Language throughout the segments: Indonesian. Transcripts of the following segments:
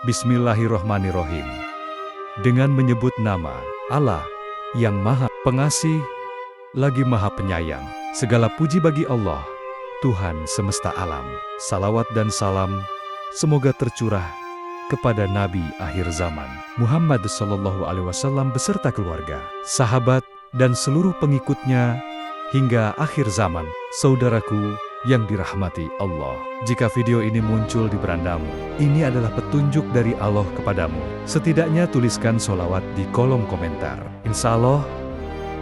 Bismillahirrohmanirrohim. Dengan menyebut nama Allah yang Maha Pengasih, lagi Maha Penyayang. Segala puji bagi Allah, Tuhan semesta alam. Salawat dan salam semoga tercurah kepada Nabi akhir zaman, Muhammad SAW beserta keluarga, sahabat, dan seluruh pengikutnya hingga akhir zaman. Saudaraku yang dirahmati Allah, jika video ini muncul di berandamu, ini adalah petunjuk dari Allah kepadamu. Setidaknya tuliskan sholawat di kolom komentar. Insya Allah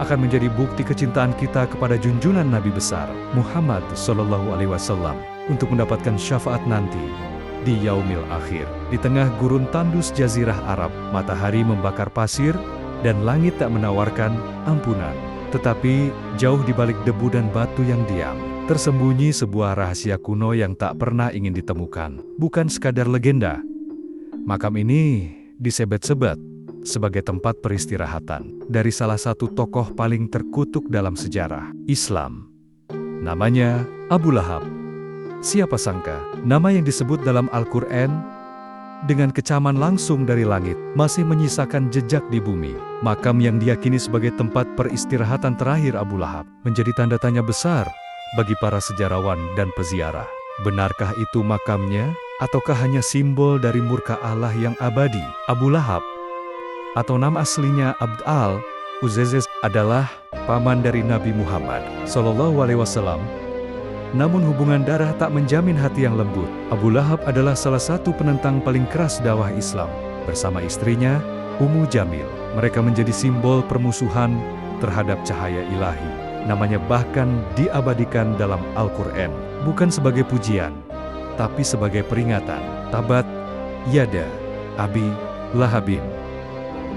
akan menjadi bukti kecintaan kita kepada junjungan Nabi besar Muhammad SAW untuk mendapatkan syafaat nanti di yaumil akhir. Di tengah gurun tandus jazirah Arab, matahari membakar pasir dan langit tak menawarkan ampunan. Tetapi jauh di balik debu dan batu yang diam, tersembunyi sebuah rahasia kuno yang tak pernah ingin ditemukan. Bukan sekadar legenda. Makam ini disebut-sebut sebagai tempat peristirahatan dari salah satu tokoh paling terkutuk dalam sejarah Islam. Namanya Abu Lahab. Siapa sangka, nama yang disebut dalam Al-Quran dengan kecaman langsung dari langit masih menyisakan jejak di bumi. Makam yang diyakini sebagai tempat peristirahatan terakhir Abu Lahab menjadi tanda tanya besar bagi para sejarawan dan peziarah. Benarkah itu makamnya, ataukah hanya simbol dari murka Allah yang abadi? Abu Lahab, atau nama aslinya Abd al-Uzza, adalah paman dari Nabi Muhammad SAW. Namun hubungan darah tak menjamin hati yang lembut. Abu Lahab adalah salah satu penentang paling keras dakwah Islam. Bersama istrinya, Ummu Jamil, mereka menjadi simbol permusuhan terhadap cahaya ilahi. Namanya bahkan diabadikan dalam Al-Quran, bukan sebagai pujian, tapi sebagai peringatan. Tabat yada Abi Lahabin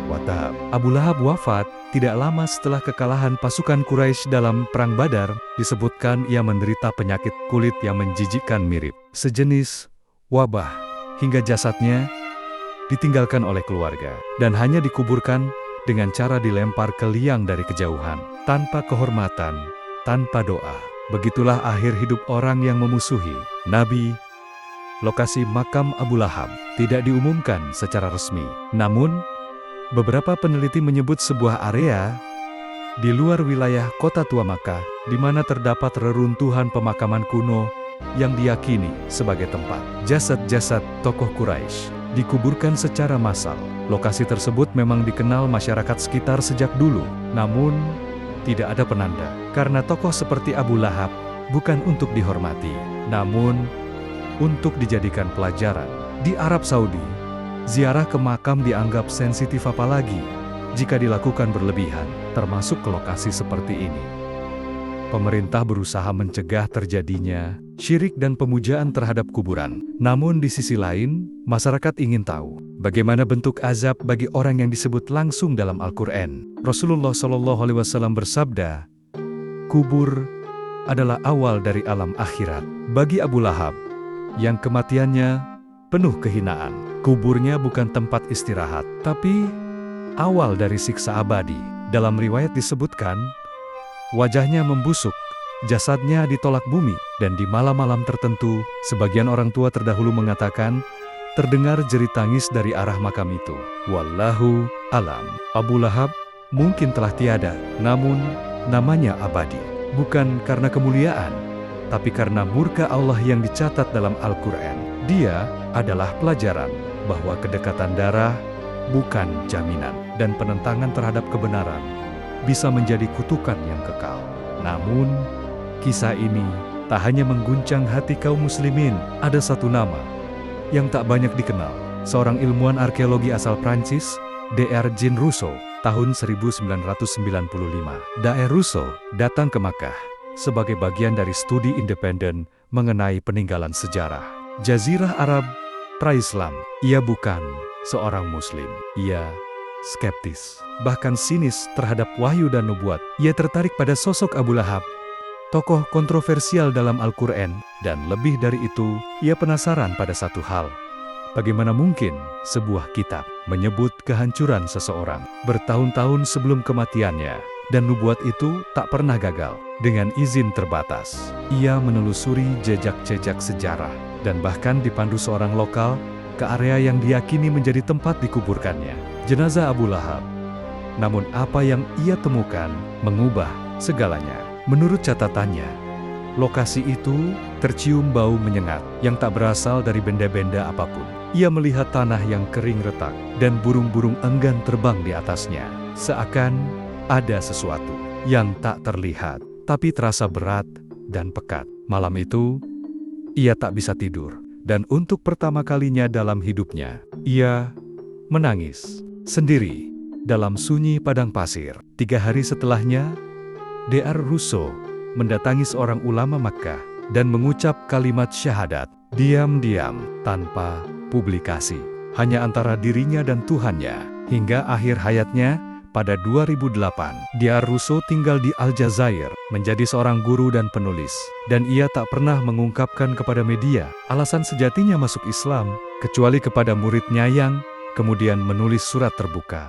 wa tab. Abu Lahab wafat tidak lama setelah kekalahan pasukan Quraisy dalam Perang Badar. Disebutkan ia menderita penyakit kulit yang menjijikkan mirip sejenis wabah, hingga jasadnya ditinggalkan oleh keluarga dan hanya dikuburkan dengan cara dilempar ke liang dari kejauhan, tanpa kehormatan, tanpa doa. Begitulah akhir hidup orang yang memusuhi Nabi. Lokasi makam Abu Lahab tidak diumumkan secara resmi. Namun, beberapa peneliti menyebut sebuah area di luar wilayah kota tua Makkah, di mana terdapat reruntuhan pemakaman kuno yang diyakini sebagai tempat jasad-jasad tokoh Quraisy dikuburkan secara massal. Lokasi tersebut memang dikenal masyarakat sekitar sejak dulu, namun tidak ada penanda, karena tokoh seperti Abu Lahab bukan untuk dihormati, namun untuk dijadikan pelajaran. Di Arab Saudi, ziarah ke makam dianggap sensitif, apalagi jika dilakukan berlebihan, termasuk ke lokasi seperti ini. Pemerintah berusaha mencegah terjadinya syirik dan pemujaan terhadap kuburan. Namun di sisi lain, masyarakat ingin tahu bagaimana bentuk azab bagi orang yang disebut langsung dalam Al-Quran. Rasulullah SAW bersabda, kubur adalah awal dari alam akhirat. Bagi Abu Lahab, yang kematiannya penuh kehinaan, kuburnya bukan tempat istirahat, tapi awal dari siksa abadi. Dalam riwayat disebutkan, wajahnya membusuk, jasadnya ditolak bumi, dan di malam-malam tertentu, sebagian orang tua terdahulu mengatakan, terdengar jerit tangis dari arah makam itu. Wallahu alam. Abu Lahab mungkin telah tiada, namun namanya abadi. Bukan karena kemuliaan, tapi karena murka Allah yang dicatat dalam Al-Quran. Dia adalah pelajaran bahwa kedekatan darah bukan jaminan, dan penentangan terhadap kebenaran bisa menjadi kutukan yang kekal. Namun, kisah ini tak hanya mengguncang hati kaum muslimin. Ada satu nama yang tak banyak dikenal. Seorang ilmuwan arkeologi asal Prancis, Dr. Jean Rousseau, tahun 1995. Dr. Rousseau datang ke Makkah sebagai bagian dari studi independen mengenai peninggalan sejarah Jazirah Arab pra-Islam. Ia bukan seorang muslim. Ia skeptis, bahkan sinis terhadap wahyu dan nubuat. Ia tertarik pada sosok Abu Lahab, tokoh kontroversial dalam Al-Quran, dan lebih dari itu, ia penasaran pada satu hal. Bagaimana mungkin sebuah kitab menyebut kehancuran seseorang bertahun-tahun sebelum kematiannya, dan nubuat itu tak pernah gagal. Dengan izin terbatas, ia menelusuri jejak-jejak sejarah, dan bahkan dipandu seorang lokal ke area yang diyakini menjadi tempat dikuburkannya jenazah Abu Lahab. Namun apa yang ia temukan mengubah segalanya. Menurut catatannya, lokasi itu tercium bau menyengat yang tak berasal dari benda-benda apapun. Ia melihat tanah yang kering retak dan burung-burung enggan terbang di atasnya. Seakan ada sesuatu yang tak terlihat, tapi terasa berat dan pekat. Malam itu, ia tak bisa tidur. Dan untuk pertama kalinya dalam hidupnya, ia menangis sendiri dalam sunyi padang pasir. 3 hari setelahnya, Dr. Russo mendatangi seorang ulama Makkah dan mengucap kalimat syahadat diam-diam tanpa publikasi, hanya antara dirinya dan Tuhannya. Hingga akhir hayatnya pada 2008, Dr. Russo tinggal di Aljazair, menjadi seorang guru dan penulis. Dan ia tak pernah mengungkapkan kepada media alasan sejatinya masuk Islam, kecuali kepada muridnya yang kemudian menulis surat terbuka.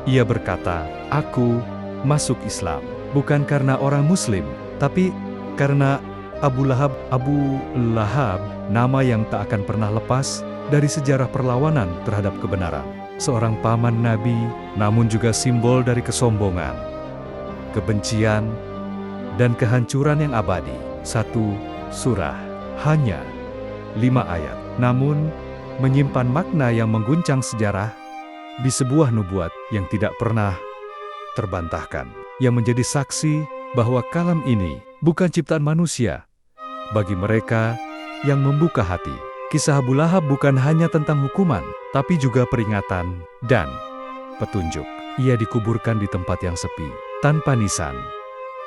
Ia berkata, "Aku masuk Islam bukan karena orang Muslim, tapi karena Abu Lahab, nama yang tak akan pernah lepas dari sejarah perlawanan terhadap kebenaran. Seorang paman Nabi, namun juga simbol dari kesombongan, kebencian, dan kehancuran yang abadi." Satu surah, hanya 5 ayat, namun menyimpan makna yang mengguncang sejarah di sebuah nubuat yang tidak pernah terbantahkan, yang menjadi saksi bahwa kalam ini bukan ciptaan manusia. Bagi mereka yang membuka hati, kisah Abu Lahab bukan hanya tentang hukuman, tapi juga peringatan dan petunjuk. Ia dikuburkan di tempat yang sepi, tanpa nisan,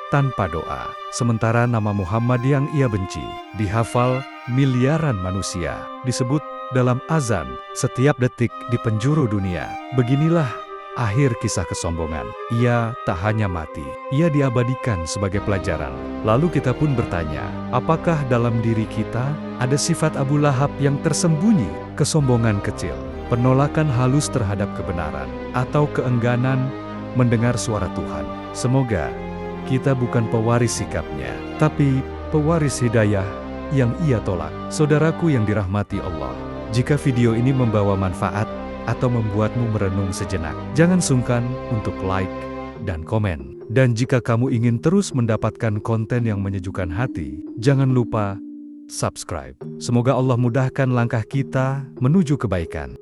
tanpa doa. Sementara nama Muhammad yang ia benci dihafal miliaran manusia, disebut dalam azan setiap detik di penjuru dunia. Beginilah akhir kisah kesombongan. Ia tak hanya mati, ia diabadikan sebagai pelajaran. Lalu kita pun bertanya, apakah dalam diri kita ada sifat Abu Lahab yang tersembunyi? Kesombongan kecil, penolakan halus terhadap kebenaran, atau keengganan mendengar suara Tuhan. Semoga kita bukan pewaris sikapnya, tapi pewaris hidayah yang ia tolak. Saudaraku yang dirahmati Allah, jika video ini membawa manfaat atau membuatmu merenung sejenak, jangan sungkan untuk like dan komen. Dan jika kamu ingin terus mendapatkan konten yang menyejukkan hati, jangan lupa subscribe. Semoga Allah mudahkan langkah kita menuju kebaikan.